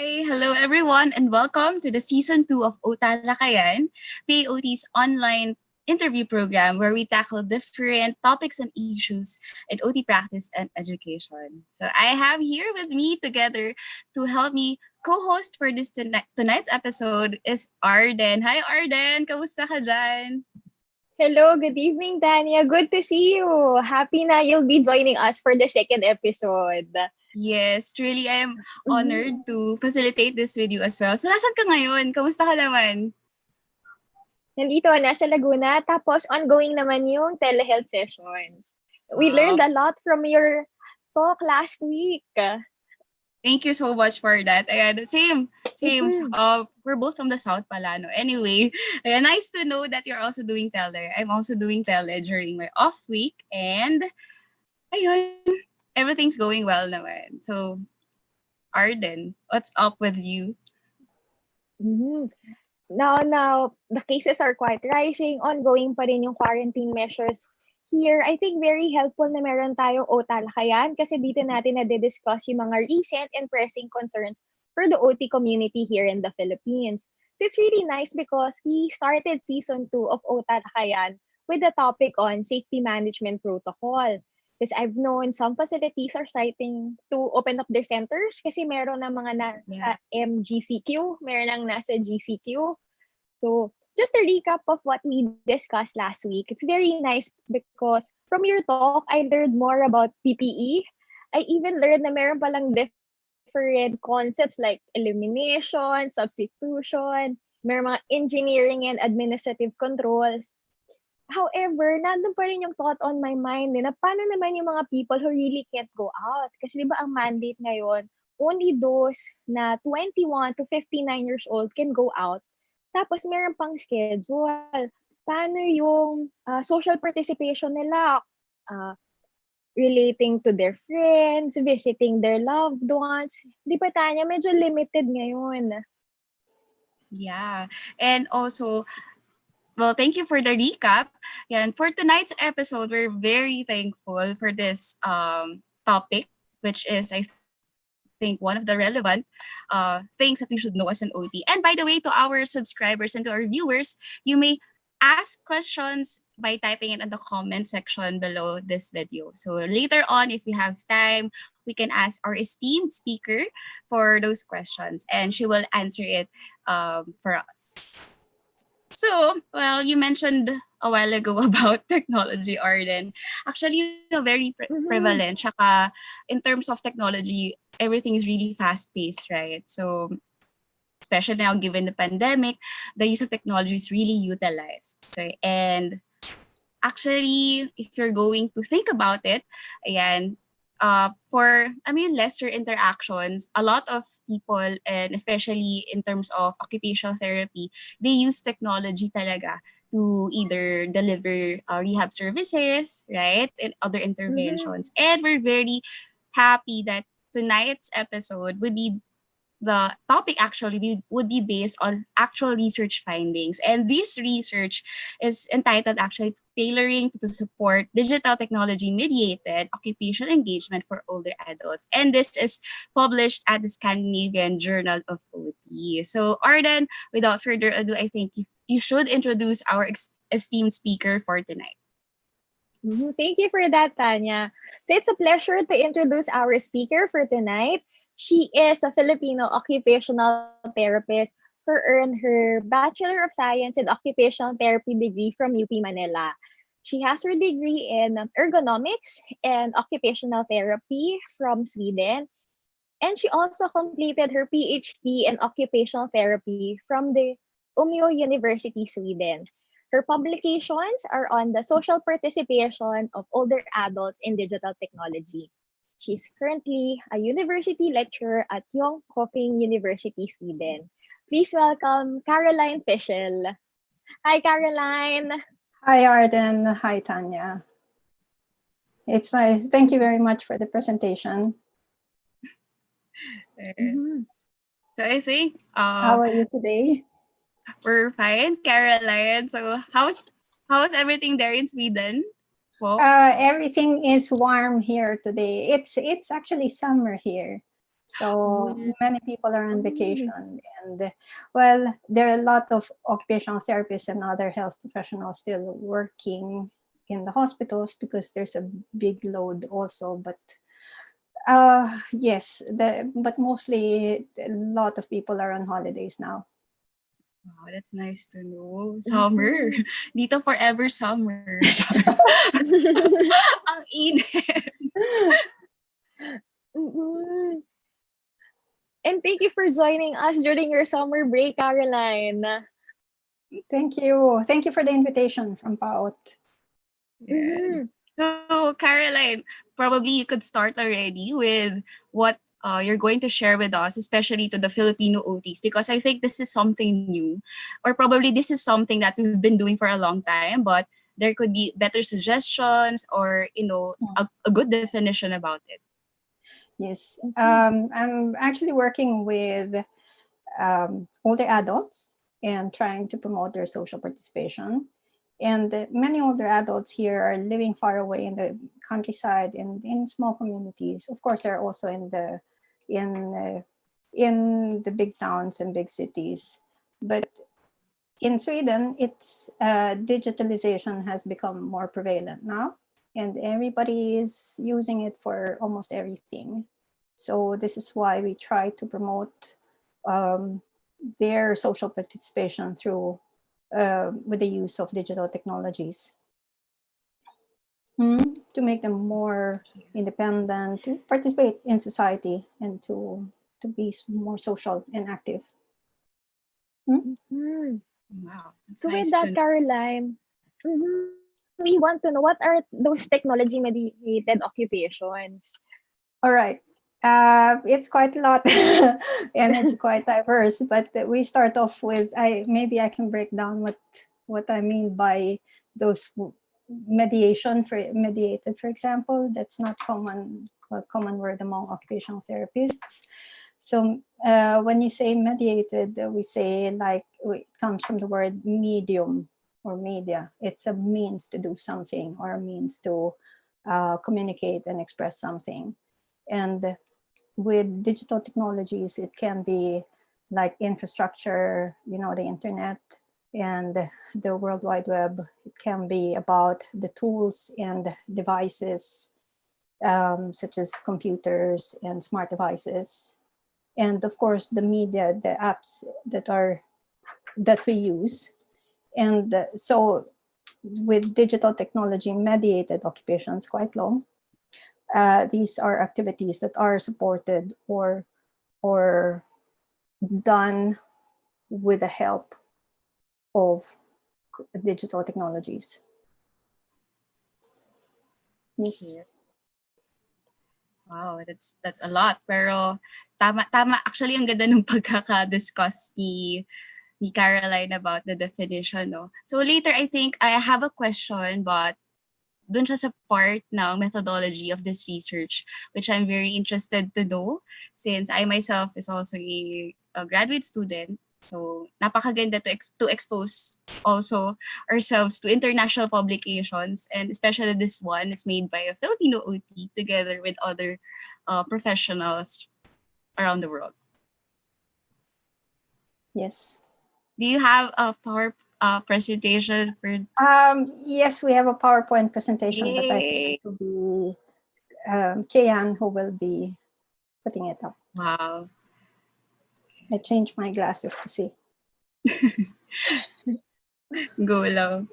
Hi! Hello everyone and welcome to the Season 2 of OTalakayan, PAOT's online interview program where we tackle different topics and issues in OT practice and education. So I have here with me together to help me co-host for this tonight's episode is Arden. Hi Arden! Kamusta ka dyan? Hello, good evening, Tanya. Good to see you. Happy na you'll be joining us for the second episode. Yes, truly I am honored Mhm. to facilitate this with you as well. So nasan ka ngayon? Kamusta ka naman? Nandito, nasa Laguna. Tapos, ongoing naman yung telehealth sessions. We learned Wow. a lot from your talk last week. Thank you so much for that. Ayan, same. Mhm. We're both from the South pala, no? Anyway, ayan, nice to know that you're also doing tele. I'm also doing tele during my off week. And, ayun, everything's going well naman. So, Arden, what's up with you? Mhm. Now, the cases are quite rising. Ongoing pa rin yung quarantine measures here. I think very helpful na meron tayong OTalakayan kasi dito natin na-discuss yung mga recent and pressing concerns for the OT community here in the Philippines. So it's really nice because we started season 2 of OTalakayan with the topic on safety management protocol. Because I've known some facilities are citing to open up their centers kasi meron na mga nasa Yeah. MGCQ, meron nang nasa GCQ. So, just a recap of what we discussed last week. It's very nice because from your talk, I learned more about PPE. I even learned na meron palang different concepts like elimination, substitution, meron mga engineering and administrative controls. However, nandun pa rin yung thought on my mind na paano naman yung mga people who really can't go out? Kasi di ba ang mandate ngayon, only those na 21 to 59 years old can go out. Tapos meron pang schedule. Paano yung social participation nila? Uh, Relating to their friends, visiting their loved ones. Di ba, Tanya? Medyo limited ngayon. Yeah. And also, well, thank you for the recap. Yeah, and for tonight's episode, we're very thankful for this topic, which is, I think, one of the relevant things that we should know as an OT. And by the way, to our subscribers and to our viewers, you may ask questions by typing it in the comment section below this video. So later on, if we have time, we can ask our esteemed speaker for those questions, and she will answer it for us. So, well, you mentioned a while ago about technology, Arden. Actually, very Mm-hmm. prevalent. Tsaka, in terms of technology, everything is really fast-paced, right? So, especially now, given the pandemic, the use of technology is really utilized. So, and actually, if you're going to think about it, ayan, for, lesser interactions, a lot of people, and especially in terms of occupational therapy, they use technology talaga to either deliver rehab services, right, and other Mm-hmm. interventions. And we're very happy that tonight's episode would be the topic actually would be based on actual research findings. And this research is entitled actually Tailoring to Support Digital Technology-Mediated Occupational Engagement for Older Adults. And this is published at the Scandinavian Journal of OT. So Arden, without further ado, I think you should introduce our esteemed speaker for tonight. Mhm. Thank you for that, Tanya. So it's a pleasure to introduce our speaker for tonight. She is a Filipino occupational therapist who earned her Bachelor of Science in Occupational Therapy degree from UP Manila. She has her degree in ergonomics and occupational therapy from Sweden. And she also completed her PhD in occupational therapy from the Umeå University, Sweden. Her publications are on the social participation of older adults in digital technology. She's currently a university lecturer at Jönköping University, Sweden. Please welcome Caroline Fischel. Hi, Caroline. Hi, Arden. Hi, Tanya. It's nice. Thank you very much for the presentation. Mhm. So I think How are you today? we're fine, Caroline. So how's everything there in Sweden? Well, Everything is warm here today. It's actually summer here. So Mm. many people are on Mm. vacation, and well, there are a lot of occupational therapists and other health professionals still working in the hospitals because there's a big load also. But yes, but mostly a lot of people are on holidays now. Wow, that's nice to know. Summer. Mhm. Dito forever summer. Ang init. Mm. And thank you for joining us during your summer break, Caroline. Thank you. Thank you for the invitation from PAOT. Yeah. Mhm. So, Caroline, probably you could start already with what you're going to share with us, especially to the Filipino OTs, because I think this is something new, or probably this is something that we've been doing for a long time, but there could be better suggestions or, a good definition about it. Yes. Mhm. I'm actually working with older adults and trying to promote their social participation. And many older adults here are living far away in the countryside and in small communities. Of course, they're also in in the big towns and big cities. But in Sweden, it's digitalization has become more prevalent now, and everybody is using it for almost everything. So this is why we try to promote um, their social participation through with the use of digital technologies. To make them more independent, to participate in society, and to be more social and active. Hmm? Mhm. Wow, it's So with nice to that, know. Caroline, we want to know what are those technology-mediated occupations? All right. It's quite a lot and it's quite diverse, but we start off with maybe I can break down what I mean by those mediated, for example. That's not a common word among occupational therapists. So when you say mediated, we say like it comes from the word medium or media. It's a means to do something or a means to communicate and express something. And with digital technologies, it can be like infrastructure, the internet and the World Wide Web. It can be about the tools and devices, such as computers and smart devices. And of course, the media, the apps that we use. And so with digital technology mediated occupations, quite long, these are activities that are supported or done with the help of digital technologies. Yes. Okay. Wow, that's a lot. Pero tama actually ang ganda nung pagkaka-discuss ni Caroline about the definition, no. So later I think I have a question, but dun siya sa part ng methodology of this research, which I'm very interested to know since I myself is also a graduate student. So napakaganda to expose also ourselves to international publications, and especially this one is made by a Filipino OT together with other professionals around the world. Yes. Do you have a power presentation for? Yes, we have a PowerPoint presentation, but I think Yay! it will be Kayan who will be putting it up. Wow. I changed my glasses to see. Go lang.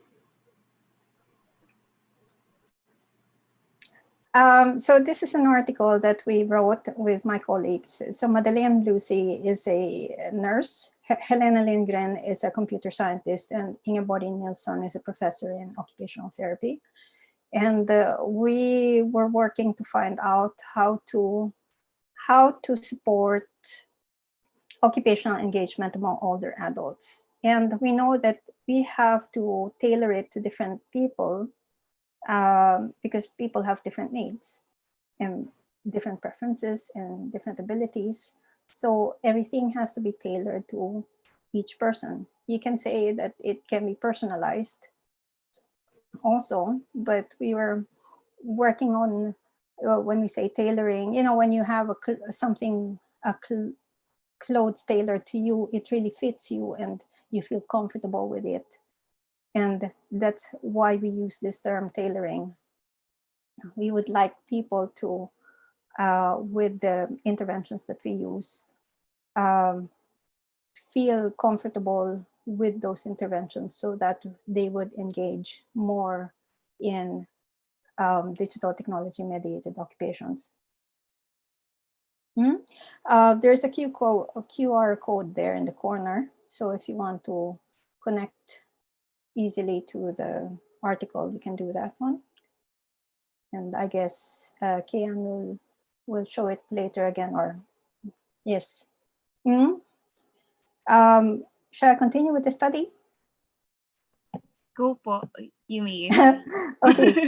So this is an article that we wrote with my colleagues. So Madeleine Lucy is a nurse. Helena Lindgren is a computer scientist, and Ingeborg Nilsson is a professor in occupational therapy. And we were working to find out how to support occupational engagement among older adults. And we know that we have to tailor it to different people because people have different needs and different preferences and different abilities. So everything has to be tailored to each person. You can say that it can be personalized also, but we were working on when we say tailoring, when you have something a clothes tailored to you, it really fits you and you feel comfortable with it. And that's why we use this term tailoring. We would like people to, with the interventions that we use, um, feel comfortable with those interventions so that they would engage more in digital technology mediated occupations. There's a QR code there in the corner. So if you want to connect easily to the article, you can do that one. And I guess Kian will show it later again, or yes. Shall I continue with the study? Go po, you may. Okay,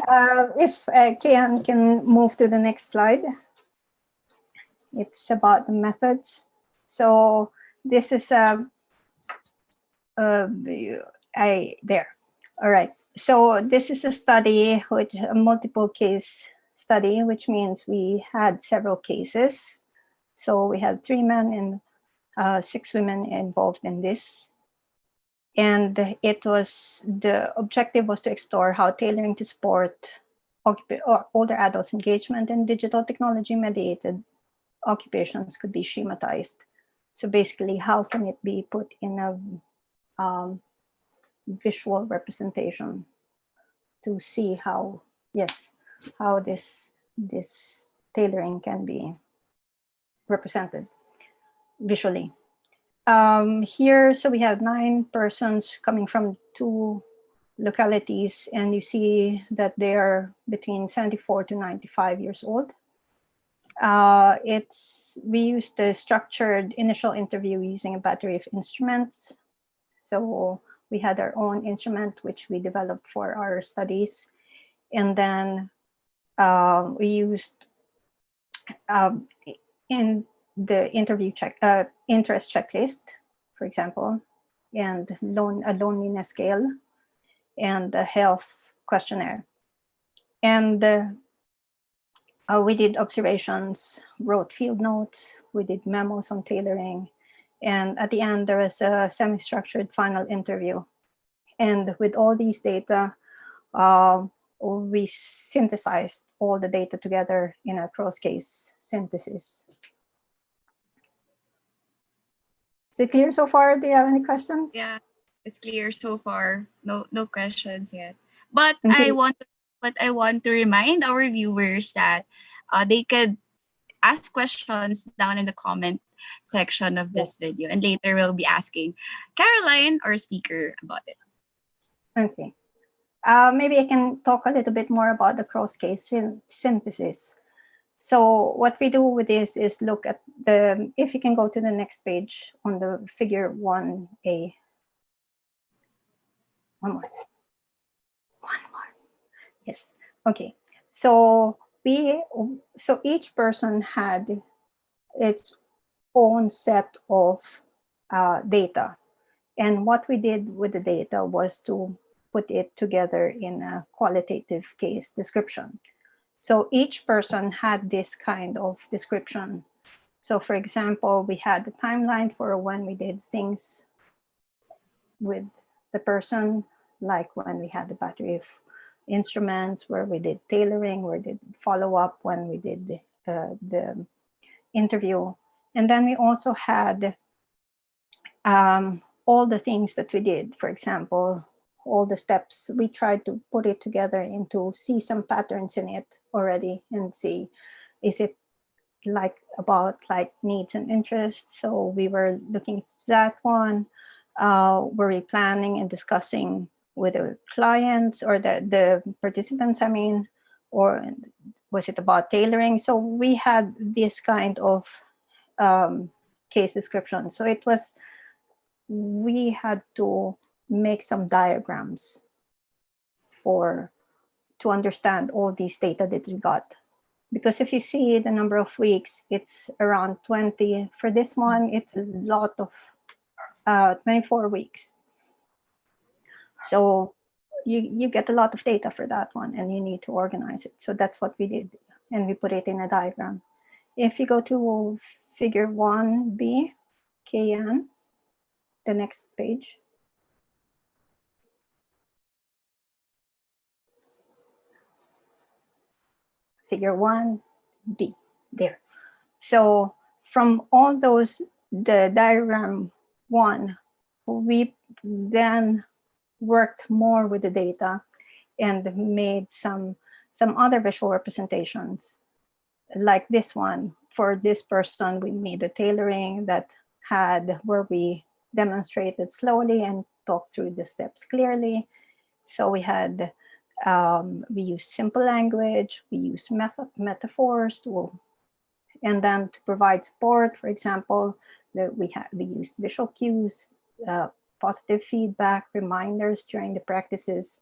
if Kian can move to the next slide. It's about the methods. So this is there. All right. So this is a study, which a multiple case study, which means we had several cases. So we had 3 men and 6 women involved in this. And the objective was to explore how tailoring to support older adults' engagement in digital technology mediated occupations could be schematized. So basically, how can it be put in a visual representation to see how this tailoring can be represented visually. Here, so we have 9 persons coming from 2 localities, and you see that they are between 74 to 95 years old. We used a structured initial interview using a battery of instruments. So we had our own instrument, which we developed for our studies. And then we used in the interview interest checklist, for example, and a loneliness scale, and a health questionnaire. And we did observations, wrote field notes, we did memos on tailoring, and at the end there was a semi-structured final interview. And with all these data, we synthesized all the data together in a cross-case synthesis. Is it clear so far? Do you have any questions? Yeah, it's clear so far. No questions yet. But Okay. I want to remind our viewers that they could ask questions down in the comment section of this video, and later we'll be asking Caroline, our speaker, about it. Okay. Maybe I can talk a little bit more about the cross-case synthesis. So what we do with this is look at if you can go to the next page on the figure 1A. One more. Yes. Okay. So each person had its own set of data. And what we did with the data was to put it together in a qualitative case description. So each person had this kind of description. So for example, we had the timeline for when we did things with the person, like when we had the battery of instruments, where we did tailoring, where we did follow-up, when we did the interview. And then we also had all the things that we did. For example, all the steps, we tried to put it together see some patterns in it already and see, is it about needs and interests? So we were looking at that one. Were we planning and discussing with the clients or the participants, I mean, or was it about tailoring? So we had this kind of case description. So we had to make some diagrams to understand all these data that we got. Because if you see the number of weeks, it's around 20. For this one, it's a lot of 24 weeks. So you get a lot of data for that one, and you need to organize it. So that's what we did, and we put it in a diagram. if you go to figure 1B, KN, the next page. Figure 1B, there. So from all those, the diagram 1, we then worked more with the data and made some other visual representations like this one. For this person, we made a tailoring that had where we demonstrated slowly and talked through the steps clearly. So we had we used simple language, we used metaphors and then to provide support. For example, we used visual cues, positive feedback, reminders during the practices.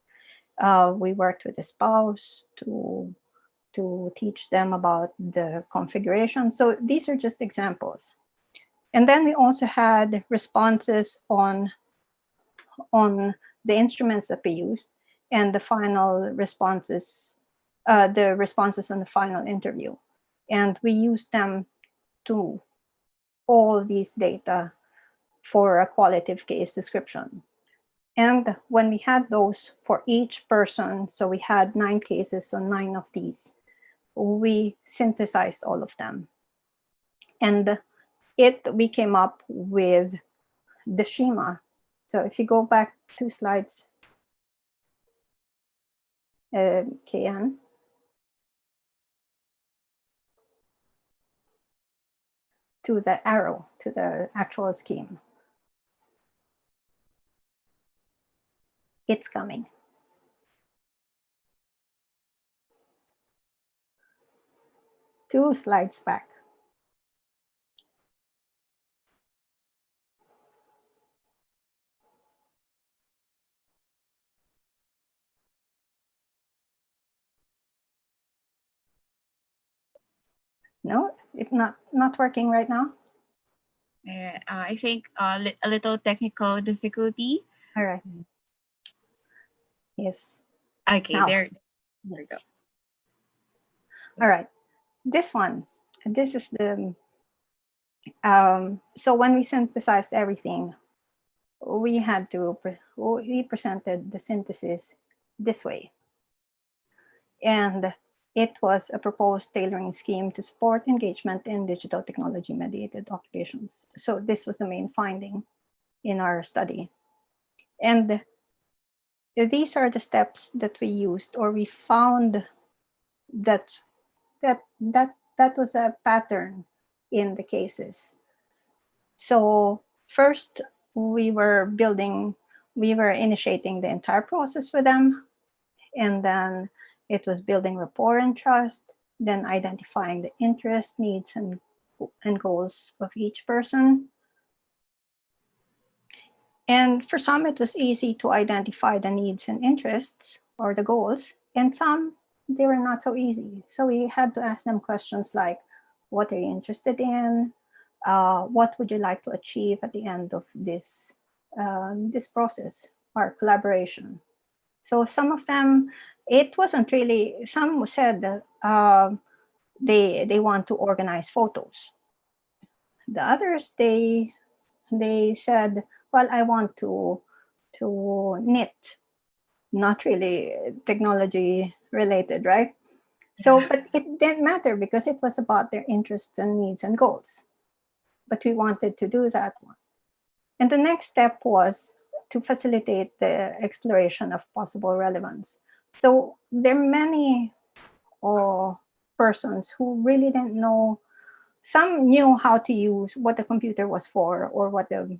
We worked with the spouse to teach them about the configuration. So these are just examples. And then we also had responses on the instruments that we used and the final responses, the responses on the final interview. And we used them to all these data for a qualitative case description. And when we had those for each person, so we had 9 cases on 9 of these, we synthesized all of them. And we came up with the schema. So if you go back 2 slides, KN, to the arrow, to the actual scheme. It's coming. Two slides back. No, it's not working right now. I think a little technical difficulty. All right. Yes. Okay, Now. there Yes. we go. All right. This one. This is the. So when we synthesized everything, we presented the synthesis this way. And it was a proposed tailoring scheme to support engagement in digital technology-mediated occupations. So this was the main finding in our study. And these are the steps that we used, or we found that was a pattern in the cases. So first, we were initiating the entire process with them, and then it was building rapport and trust, then identifying the interests, needs, and goals of each person. And for some, it was easy to identify the needs and interests or the goals, and some, they were not so easy. So we had to ask them questions like, what are you interested in? What would you like to achieve at the end of this process or collaboration? So some of them, it wasn't really, some said that they want to organize photos. The others, they said, well, I want to knit. Not really technology related, right? So, but it didn't matter because it was about their interests and needs and goals. But we wanted to do that one. And the next step was to facilitate the exploration of possible relevance. So there are many persons who really didn't know. Some knew how to use what the computer was for, or what the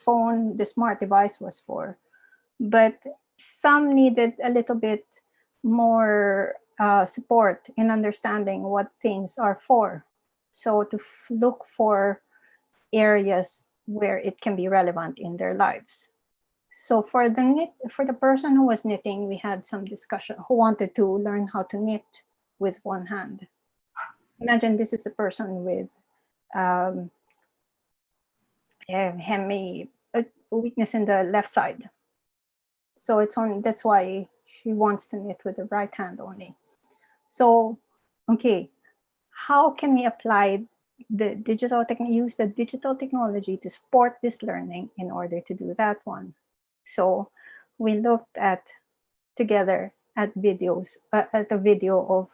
phone, the smart device was for. But some needed a little bit more support in understanding what things are for. So to look for areas where it can be relevant in their lives. So for the person who was knitting, we had some discussion, who wanted to learn how to knit with one hand. Imagine this is a person with a weakness in the left side. So that's why she wants to knit with the right hand only. So, okay, how can we apply use the digital technology to support this learning in order to do that one. So we looked together at at a video of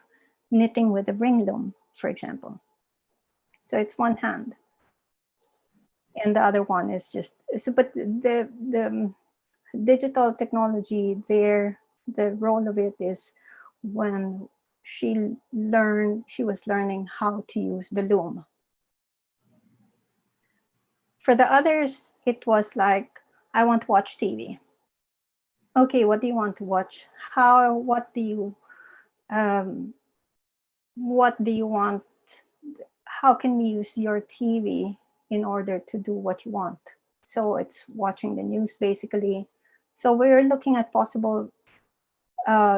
knitting with a ring loom, for example. So it's one hand, and the other one is just so. But the digital technology there, the role of it is when she was learning how to use the loom. For the others, it was like, I want to watch TV. Okay, what do you want to watch? Um, what do you want? How can we use your TV in order to do what you want? So it's watching the news basically. So we're looking at possible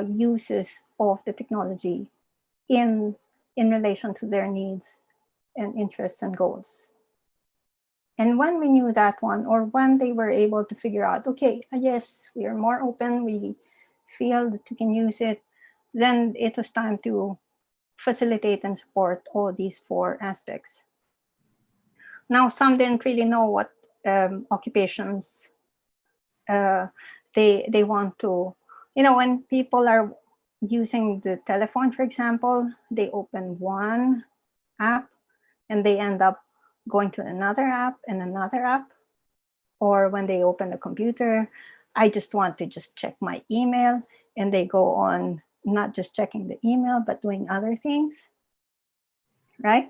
uses of the technology in relation to their needs and interests and goals. And when we knew that one, or when they were able to figure out, okay, yes, we are more open, we feel that we can use it, then it was time to facilitate and support all these four aspects. Now, some didn't really know what occupations they want to, when people are using the telephone, for example, they open one app and they end up going to another app and another app. Or when they open the computer, I just want to just check my email, and they go on not just checking the email, but doing other things, right?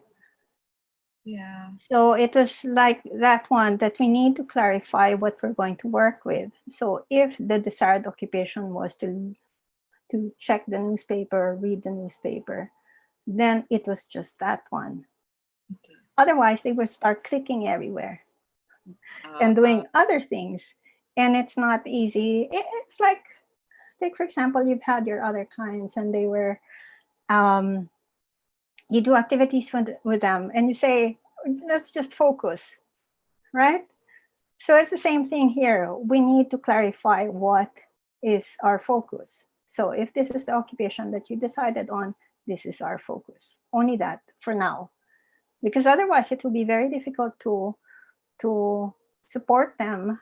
Yeah. So it was like that one that we need to clarify what we're going to work with. So if the desired occupation was to check the newspaper, read the newspaper, then it was just that one. Okay. Otherwise, they would start clicking everywhere and Uh, doing other thwith and it's not easy. It's like, take for example, you've had your other clients and they were you do activities with them and you say, let's just focus, right? So it's the same thing here. We need to clarify what is our focus. So if this is the occupation that you decided on, this is our focus, only that for now, because otherwise it will be very difficult to support them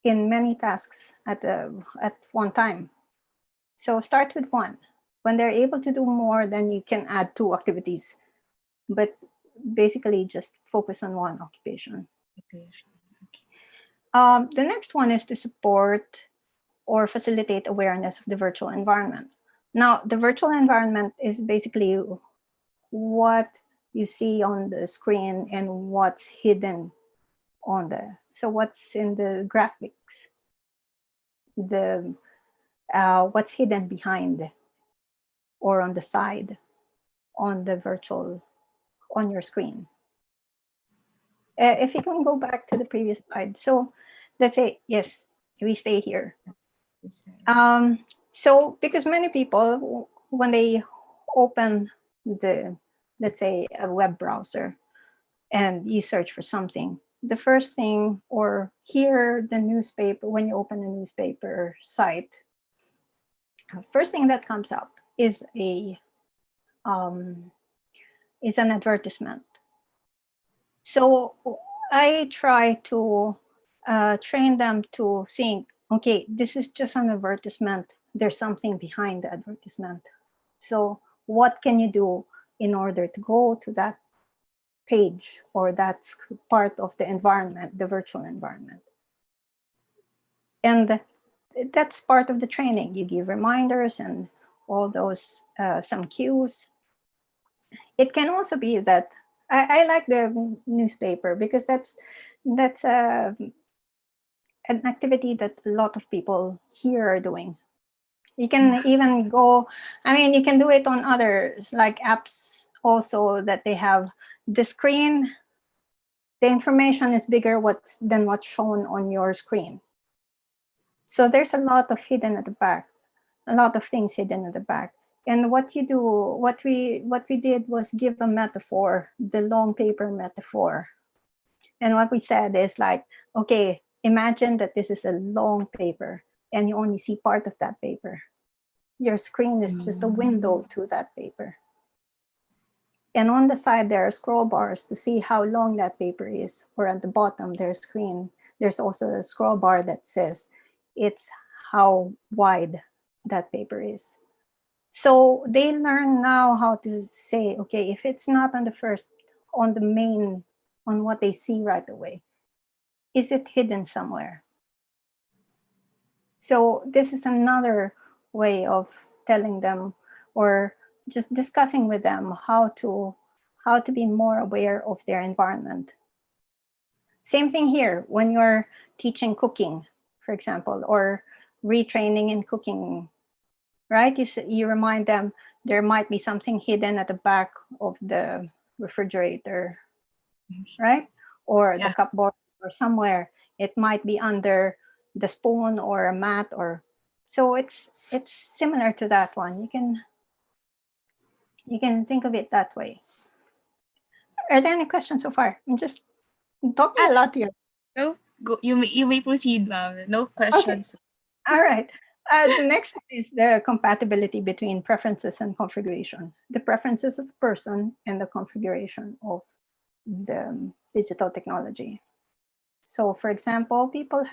in many tasks at one time. So start with one. When they're able to do more, then you can add two activities, but basically just focus on one occupation. occupation. Okay. The next one is to support or facilitate awareness of the virtual environment. Now, the virtual environment is basically what you see on the screen and what's hidden so what's in the graphics, the what's hidden behind or on the side on your screen. If you can go back to the previous slide. So let's say, yes, we stay here. So because many people, when they open let's say a web browser and you search for something, the first thing, or hear the newspaper, when you open a newspaper site, first thing that comes up is an advertisement. So I try to train them to think, okay, this is just an advertisement. There's something behind the advertisement. So what can you do in order to go to that page or that part of the environment, the virtual environment? And that's part of the training. You give reminders and all those, some cues. It can also be that I like the newspaper because that's an activity that a lot of people here are doing. You can even go, you can do it on others, like apps also, that they have the screen, the information is bigger than what's shown on your screen. So there's a lot of hidden at the back, a lot of things hidden at the back. And what we did was give a metaphor, the long paper metaphor. And what we said is like, okay, imagine that this is a long paper and you only see part of that paper. Your screen is just a window to that paper. And on the side, there are scroll bars to see how long that paper is. Or at the bottom, there's also a scroll bar that says it's how wide that paper is. So they learn now how to say, okay, if it's not on the first, on the main, on what they see right away, is it hidden somewhere? So this is another way of telling them, or just discussing with them how to be more aware of their environment. Same thing here when you're teaching cooking, for example, or retraining in cooking, right? You remind them there might be something hidden at the back of the refrigerator, right? Or the Yeah. cupboard or somewhere. It might be under the spoon or a mat, or so it's similar to that one. You can think of it that way. Are there any questions so far? I'm just talking Ah, a lot here. no, go, you may proceed, ma'am. No Okay. questions. All right. The next one is the compatibility between preferences and configuration. The preferences of the person and the configuration of the digital technology. So, for example, people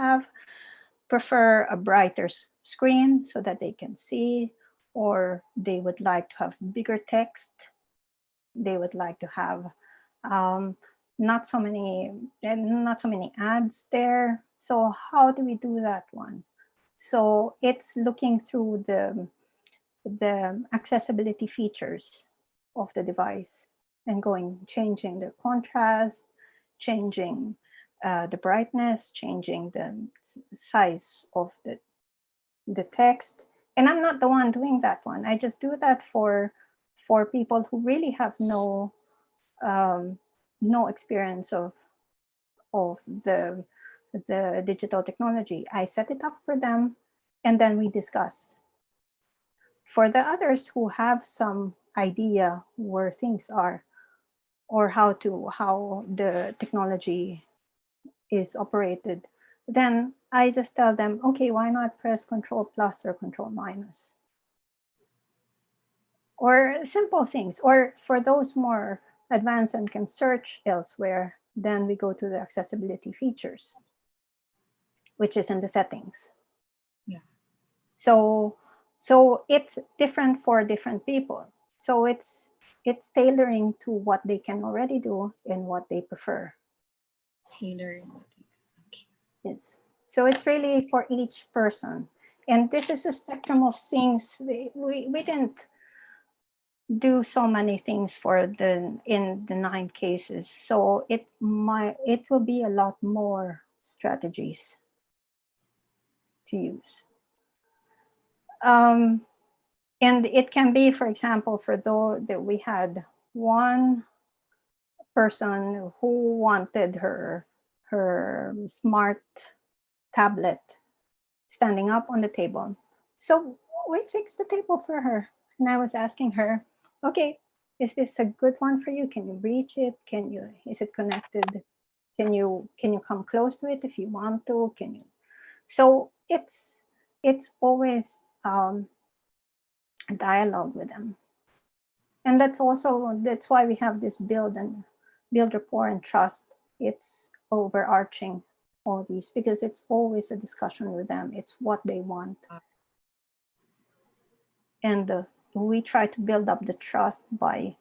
prefer a brighter screen so that they can see, or they would like to have bigger text. They would like to have um, not so many ads there. So, how do we do that one? So it's looking through the accessibility features of the device and changing the contrast, changing the brightness, changing the size of the text. And I'm not the one doing that one. I just do that for people who really have um, no experience of the digital technology. I set it up for them, and then we discuss. For the others who have some idea where things are, or how the technology is operated, then I just tell them, okay, why not press Control Plus or Control Minus, or simple things. Or for those more advanced and can search elsewhere, then we go to the accessibility features, which is in the settings. Yeah. So so it's different for different people. So it's tailoring to what they can already do and what they prefer. Tailoring. Okay. Yes. So it's really for each person. And this is a spectrum of things. We didn't do so many things for in the 9 cases. So it will be a lot more strategies to use. Um, and it can be, for example, for those that we had one person who wanted her smart tablet standing up on the table. So we fixed the table for her. And I was asking her, okay, is this a good one for you? Can you reach it? Is it connected? Can you come close to it if you want to? Can you? So it's always a dialogue with them. And that's why we have this build rapport and trust. It's overarching all these, because it's always a discussion with them. It's what they want, and we try to build up the trust by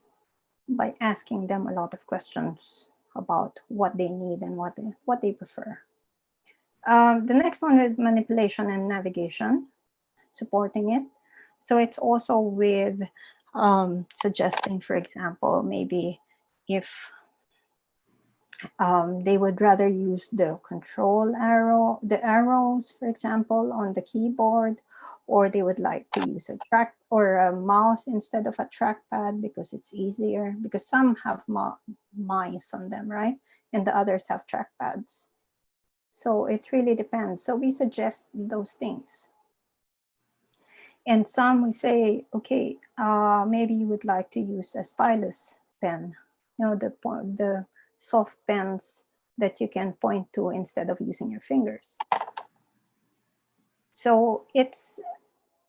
asking them a lot of questions about what they need and what they prefer. The next one is manipulation and navigation, supporting it. So it's also with suggesting, for example, maybe if they would rather use the arrows, for example, on the keyboard, or they would like to use a track or a mouse instead of a trackpad because it's easier, because some have mice on them, right? And the others have trackpads. So it really depends. So we suggest those things. And some we say, okay, maybe you would like to use a stylus pen, the soft pens that you can point to instead of using your fingers. So it's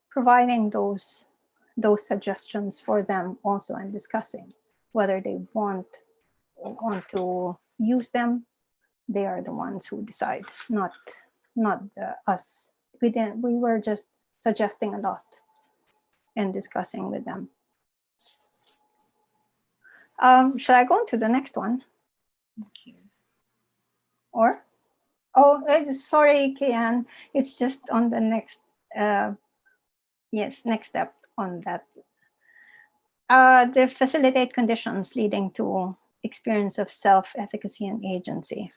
providing those suggestions for them also and discussing. whether they want to use them. They are the ones who decide, not us. We were just suggesting a lot and discussing with them. Shall I go on to the next one? Okay. Or sorry, Kian, it's just on the next next step on that. They facilitate conditions leading to experience of self-efficacy and agency.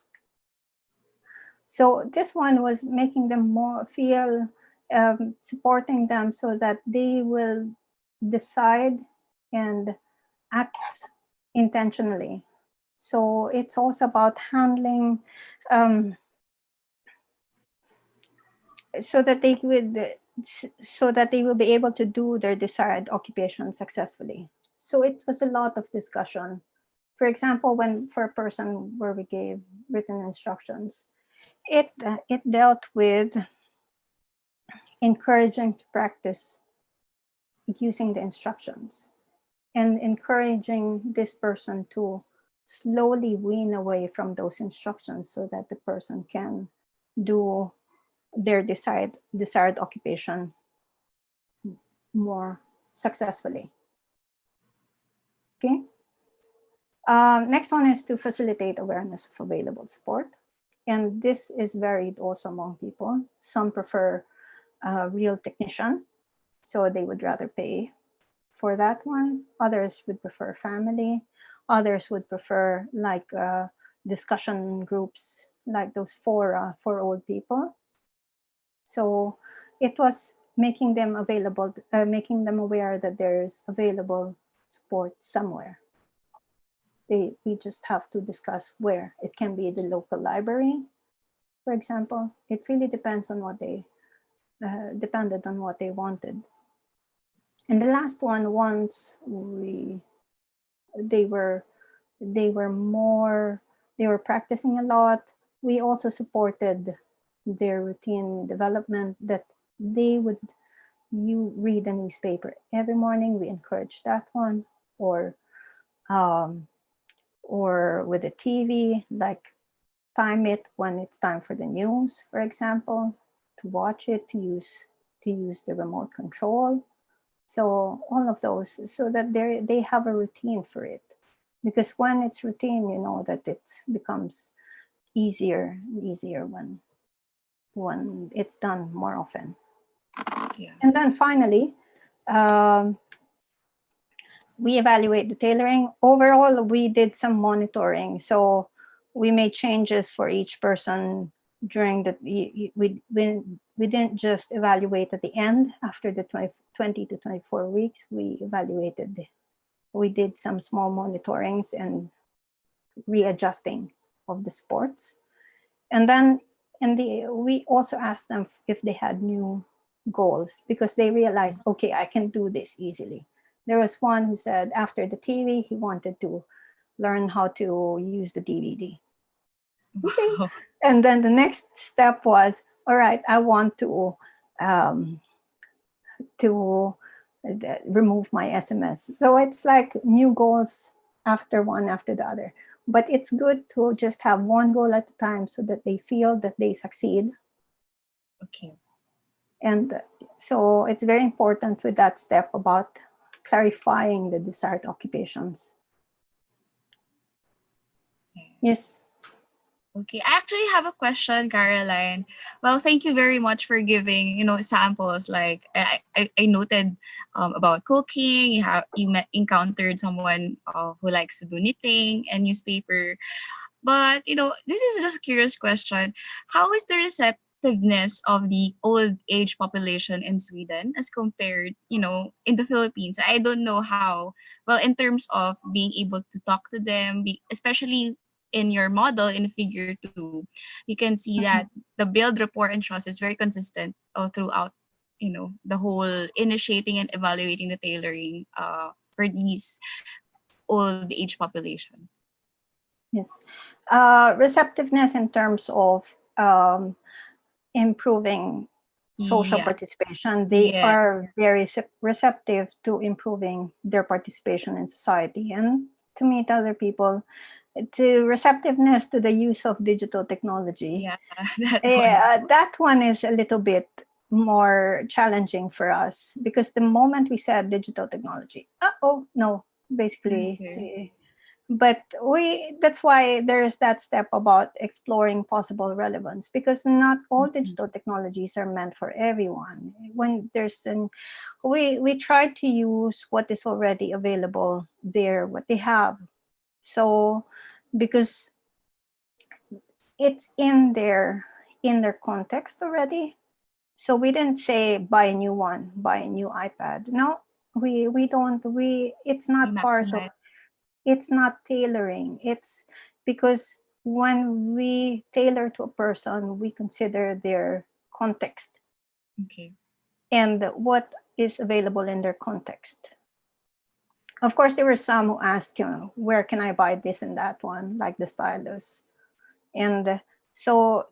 So this one was making them more feel, supporting them so that they will decide and act intentionally. So it's also about handling, so that they will be able to do their desired occupation successfully. So it was a lot of discussion. For example, for a person where we gave written instructions, it dealt with encouraging to practice using the instructions and encouraging this person to slowly wean away from those instructions so that the person can do their desired occupation more successfully. Okay. Next one is to facilitate awareness of available support. And this is varied also among people. Some prefer a real technician, so they would rather pay for that one. Others would prefer family. Others would prefer like discussion groups, like those for old people. So it was making them available, making them aware that there's available support somewhere. We just have to discuss where. It can be the local library, for example. It really depends on what they depended on what they wanted. And the last one, once they were practicing a lot, we also supported their routine development, that they would read a newspaper every morning. We encouraged that one, or with the TV, like time it when it's time for the news, for example, to watch it, to use the remote control. So all of those, so that they have a routine for it. Because when it's routine, you know that it becomes easier when it's done more often. Yeah. And then finally, we evaluate the tailoring. Overall, we did some monitoring. So we made changes for each person during the, we didn't just evaluate at the end after the 20 to 24 weeks. We did some small monitorings and readjusting of the sports. And then we also asked them if they had new goals, because they realized, okay, I can do this easily. There was one who said after the TV, he wanted to learn how to use the DVD. Okay. Wow. And then the next step was, all right, I want to remove my SMS. So it's like new goals after one after the other. But it's good to just have one goal at a time so that they feel that they succeed. Okay. And so it's very important with that step about clarifying the desired occupations. Yes. Okay, I actually have a question, Caroline. Well, thank you very much for giving, samples. Like I noted about cooking. Encountered someone who likes to do knitting and newspaper. But this is just a curious question. How is the receptiveness of the old age population in Sweden as compared, in the Philippines? I don't know how. Well, in terms of being able to talk to them, especially in your model in figure 2, you can see that the build rapport and trust is very consistent all throughout, the whole initiating and evaluating the tailoring for these old age population. Yes. Receptiveness in terms of improving social Yeah. participation. They Yeah. are very receptive to improving their participation in society. And to meet other people, to receptiveness to the use of digital technology. Yeah, that one. That one is a little bit more challenging for us because the moment we said digital technology, oh no, basically. Okay. But that's why there's that step about exploring possible relevance, because not all Mhm. digital technologies are meant for everyone. When there's an we try to use what is already available there, what they have. So because it's in their context already. So we didn't say buy a new one, buy a new iPad. No, we don't it's You not part of, maximize. it's not tailoring. It's because when we tailor to a person, we consider their context Okay. and what is available in their context. Of course, there were some who asked, where can I buy this and that one, like the stylus? And so,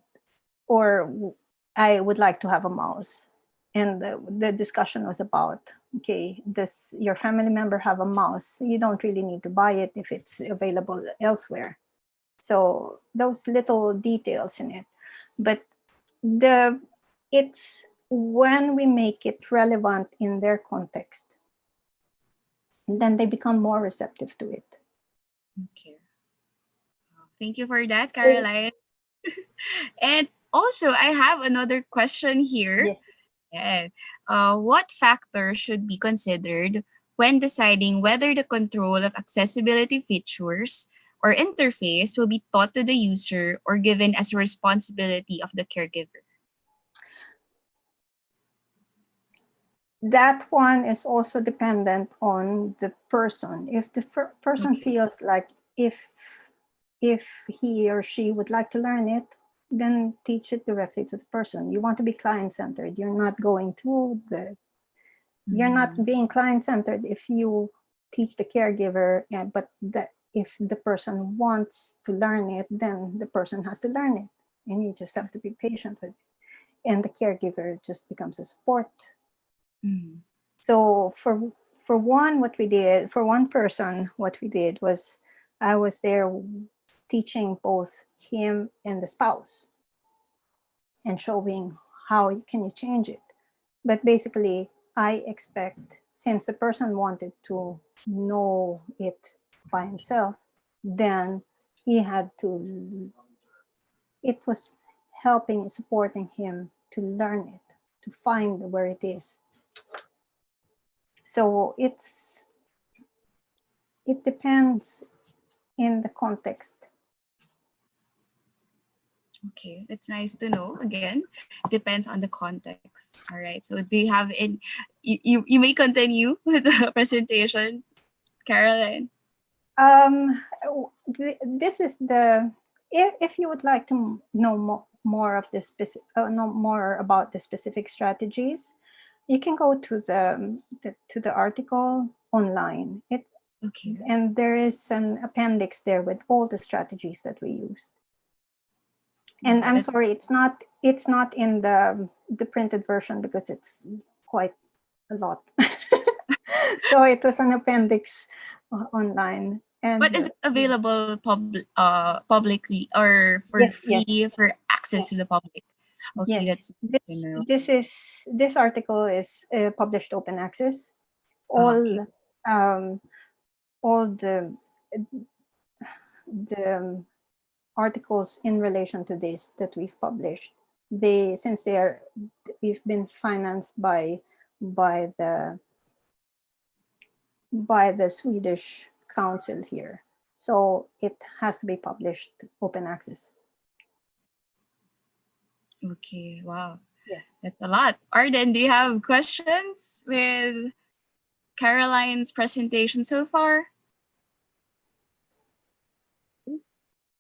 or I would like to have a mouse. And the discussion was about, okay, does your family member have a mouse? You don't really need to buy it if it's available elsewhere. So those little details in it. But the it's when we make it relevant in their context, then they become more receptive to it. Okay. Thank you for that, Eh, Caroline. And also, I have another question here. yes. Yeah. What factors should be considered when deciding whether the control of accessibility features or interface will be taught to the user or given as a responsibility of the caregiver? That one is also dependent on the person. If the person Okay. feels like if he or she would like to learn it, then teach it directly to the person. You want to be client centered. You're not Mm, being client centered if you teach the caregiver, but if the person wants to learn it, then the person has to learn it, and you just have to be patient with it. And the caregiver just becomes a support. mm, So for one person, what we did was I was there teaching both him and the spouse and showing how can you change it. But basically, I expect, since the person wanted to know it by himself, then he had to, it was helping, supporting him to learn it, to find where it is. So it depends in the context. okay, that's nice to know. Again, depends on the context. All right. So, do you have in you may continue with the presentation, Caroline. Um, this is the if you would like to know more of this know more about the specific strategies, you can go to the article online. It Okay. and there is an appendix there with all the strategies that we used. And Wow, I'm that's sorry, it's not in the printed version because it's quite a lot. So it was an appendix online. but And is it available publicly or for yes, yes, free for access to yes, the public? Okay, yes. that's This good to know. this article is published open access. Okay. All um, all the articles in relation to this that we've published, they since they are we've been financed by the by the Swedish council here, so it has to be published open access. Okay. Wow. Yes. That's a lot. Arden, do you have questions with Caroline's presentation so far?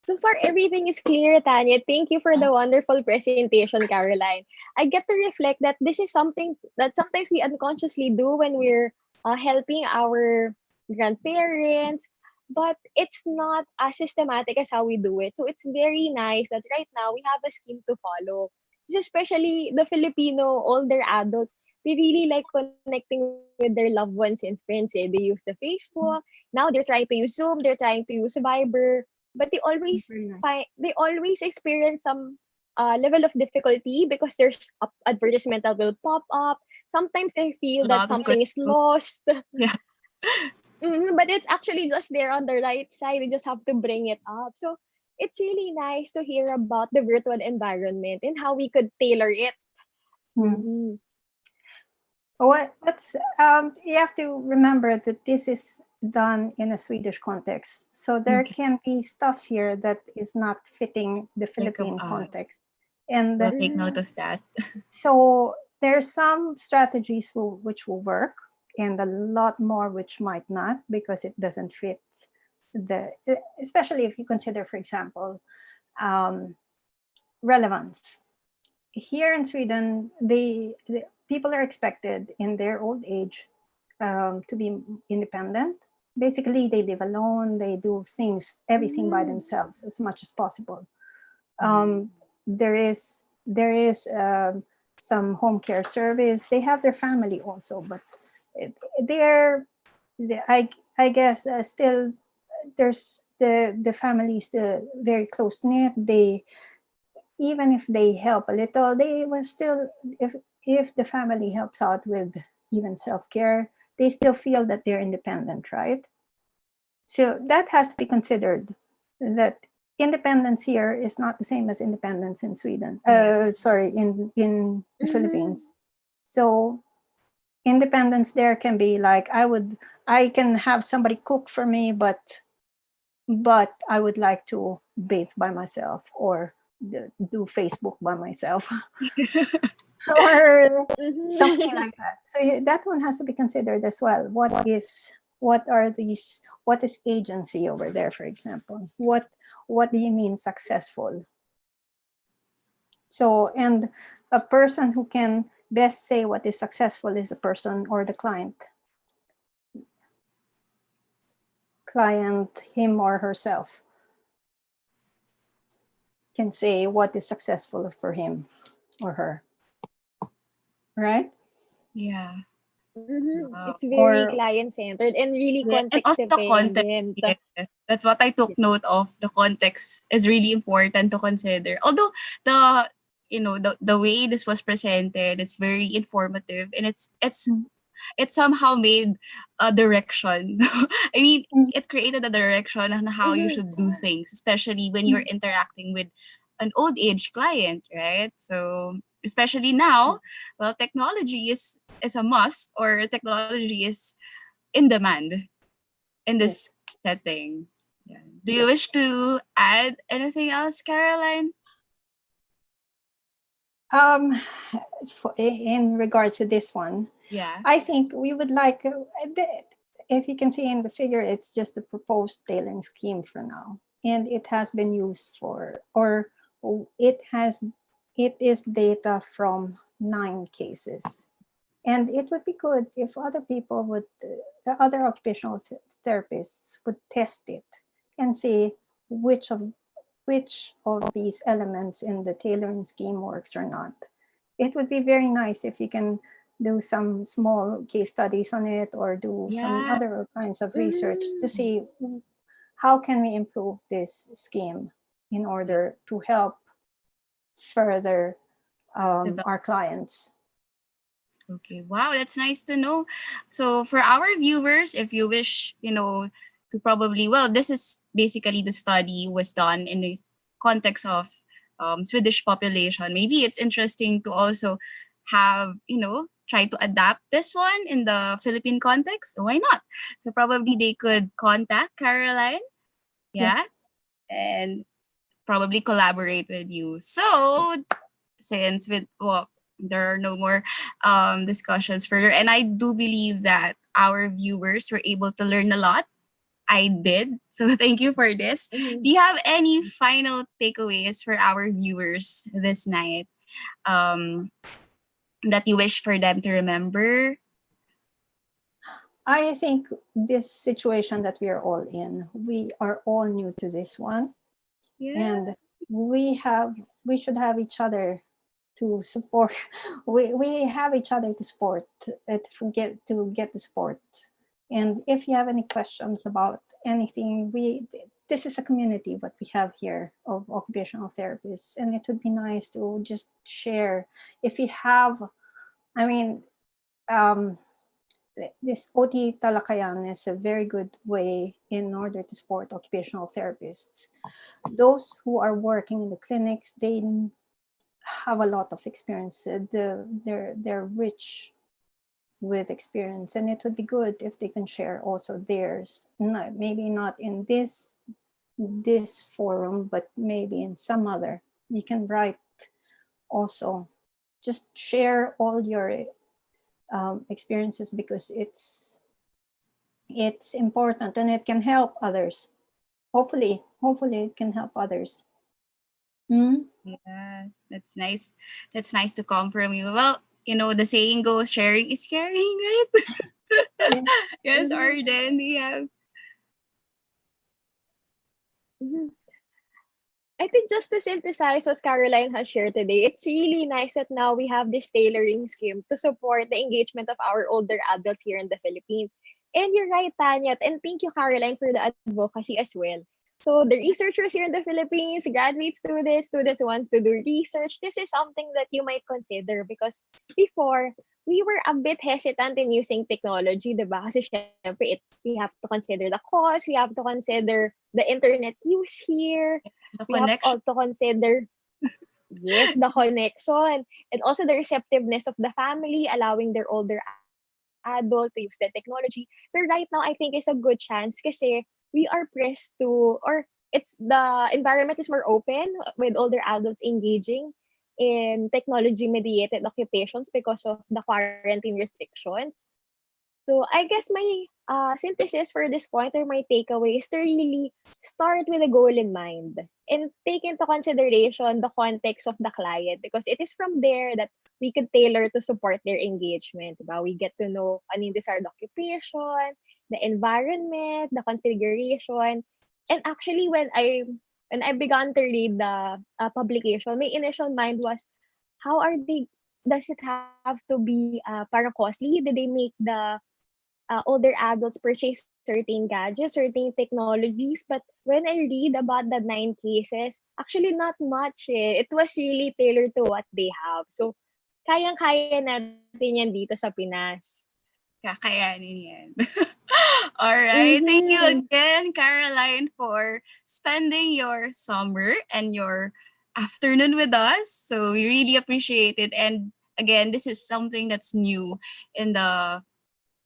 So far, everything is clear, Tanya. Thank you for the wonderful presentation, Caroline. I get to reflect that this is something that sometimes we unconsciously do when we're helping our grandparents, but it's not as systematic as how we do it. So it's very nice that right now we have a scheme to follow. Especially the Filipino older adults, they really like connecting with their loved ones and friends. Eh. They use the Facebook. Now they're trying to use Zoom. They're trying to use Viber, but Very nice. they always experience some level of difficulty because there's advertisement that will pop up. Sometimes they feel A that lot of something is questions. lost. Yeah. But it's actually just there on the right side. We just have to bring it up. So it's really nice to hear about the virtual environment and how we could tailor it. Mm. Mm-hmm. What's you have to remember that this is done in a Swedish context, so there Okay. can be stuff here that is not fitting the Like Philippine context, and we'll take note of that. so there's some strategies which will work, and a lot more which might not because it doesn't fit the. Especially if you consider, for example, um, relevance. Here in Sweden, the people are expected in their old age to be independent. Basically, they live alone. They do things, everything by Mm-hmm. themselves as much as possible. Mm. Um, there is some home care service. They have their family also, but they're I guess still there's the family is still very close knit. They even if they help a little, they will still if the family helps out with even self-care, they still feel that they're independent, right? So that has to be considered, that independence here is not the same as independence in Sweden. Yeah. Sorry, in the Mm-hmm. Philippines. So independence there can be like I can have somebody cook for me, but I would like to bathe by myself or do Facebook by myself or something Mm-hmm. like that. So that one has to be considered as well. What is agency over there, for example? What do you mean successful? So, and a person who can best say what is successful is the person or the client, him or herself can say what is successful for him or her, right? Yeah. Mm-hmm. Wow. It's very Or client centered and really Yeah, and context also the context. dependent. Yes, that's what I took note of. The context is really important to consider. Although the the way this was presented, it's very informative, and it somehow made a direction. I mean, it created a direction on how you Mm-hmm. should do things, especially when you're interacting with an old age client, right? So especially now, well, technology is a must, or technology is in demand in this yes, setting. Yeah. Do you yes. wish to add anything else, Caroline? Um, in regards to this one, Yeah. I think we would like, if you can see in the figure, it's just a proposed tailoring scheme for now. And it has been used or it has, it is data from 9 cases. And it would be good if other people would, the other occupational therapists would test it and see which of which of these elements in the tailoring scheme works or not. It would be very nice if you can do some small case studies on it or do some Yeah. other kinds of research to Mm-hmm. see how can we improve this scheme in order to help further Develop. our clients. Okay. Wow, that's nice to know. So for our viewers, if you wish, to probably, well, this is basically the study was done in the context of Swedish population. Maybe it's interesting to also have, try to adapt this one in the Philippine context. Why not? So probably they could contact Caroline, yeah, Yes. and probably collaborate with you. So since with well, there are no more discussions further, and I do believe that our viewers were able to learn a lot. I did. So thank you for this. Mm-hmm. Do you have any final takeaways for our viewers this night? Um, that you wish for them to remember? I think this situation that we are all in, we are all new to this one, Yeah. and we should have each other to support. We have each other to support, to get the support. And if you have any questions about anything, this is a community what we have here of occupational therapists, and it would be nice to just share. If you have, I mean, um, this OT Talakayan is a very good way in order to support occupational therapists. Those who are working in the clinics, they have a lot of experience. They're rich with experience, and it would be good if they can share also theirs. Maybe not in this forum, but maybe in some other. You can write also. Just share all your experiences, because it's important and it can help others. Hopefully it can help others. Mm? Yeah, that's nice. That's nice to come from you. Well, the saying goes, sharing is caring, right? Yeah. Yes, Mhm. Arden, yeah. Mhm. I think just to synthesize what Caroline has shared today, it's really nice that now we have this tailoring scheme to support the engagement of our older adults here in the Philippines. And you're right, Tanya, and thank you, Caroline, for the advocacy as well. So the researchers here in the Philippines, graduate students who wants to do research, this is something that you might consider because before, we were a bit hesitant in using technology, diba? Kasi syempre, we have to consider the cost, we have to consider the internet use here, The we have connection. all to consider, yes, the connection and also the receptiveness of the family, allowing their older adult to use the technology. But right now, I think is a good chance kasi we are pressed to, or it's the environment is more open with older adults engaging in technology-mediated occupations because of the quarantine restrictions. So I guess my synthesis for this point or my takeaway is to really start with a goal in mind and take into consideration the context of the client because it is from there that we could tailor to support their engagement. Diba? We get to know, I mean, these are the occupation, the environment, the configuration. And actually, when I began to read the publication, my initial mind was, how are they? Does it have to be parang costly? Did they make the older adults purchase certain gadgets, certain technologies. But when I read about the 9 cases, actually not much eh. It was really tailored to what they have. So, kayang-kaya natin yan dito sa Pinas. Kakayanin yan. All right. Thank you Mm-hmm. again, Caroline, for spending your summer and your afternoon with us. So we really appreciate it. And again, this is something that's new in the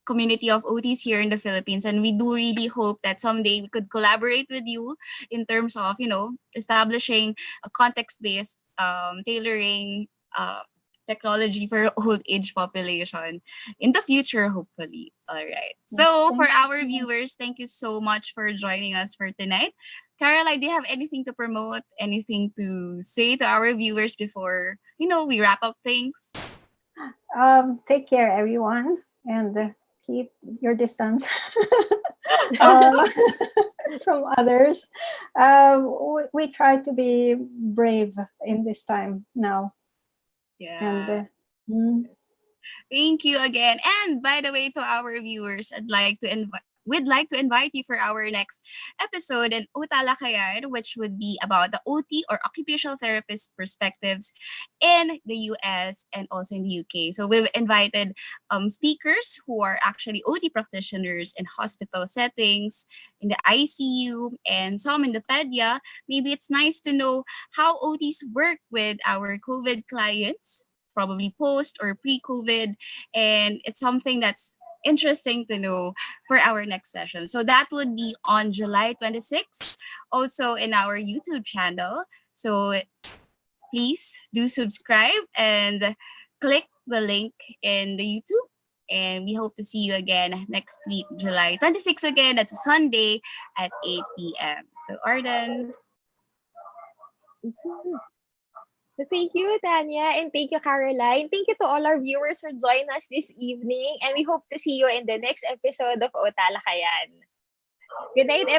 community of OTs here in the Philippines. And we do really hope that someday we could collaborate with you in terms of, establishing a context-based tailoring technology for old age population in the future, hopefully. All right. Yes, So for thank our you. viewers, thank you so much for joining us for tonight. Caroline, do you have anything to promote, anything to say to our viewers before, we wrap up things? Take care, everyone, and keep your distance uh, from others. We try to be brave in this time now, and Yeah. mm, Thank you again. And by the way, to our viewers, we'd like to invite you for our next episode in OTalakayan, which would be about the OT or occupational therapist perspectives in the US and also in the UK. So we've invited speakers who are actually OT practitioners in hospital settings, in the ICU, and some in the pedia. Maybe it's nice to know how OTs work with our COVID clients, probably post or pre-COVID. And it's something that's interesting to know for our next session. So that would be on July 26th, also in our YouTube channel. So please do subscribe and click the link in the YouTube. And we hope to see you again next week, July 26th again. That's a Sunday at 8 p.m. So Arden. Mhm. So thank you, Tanya, and thank you, Caroline. Thank you to all our viewers for joining us this evening, and we hope to see you in the next episode of Otalakayan. Good night, everyone.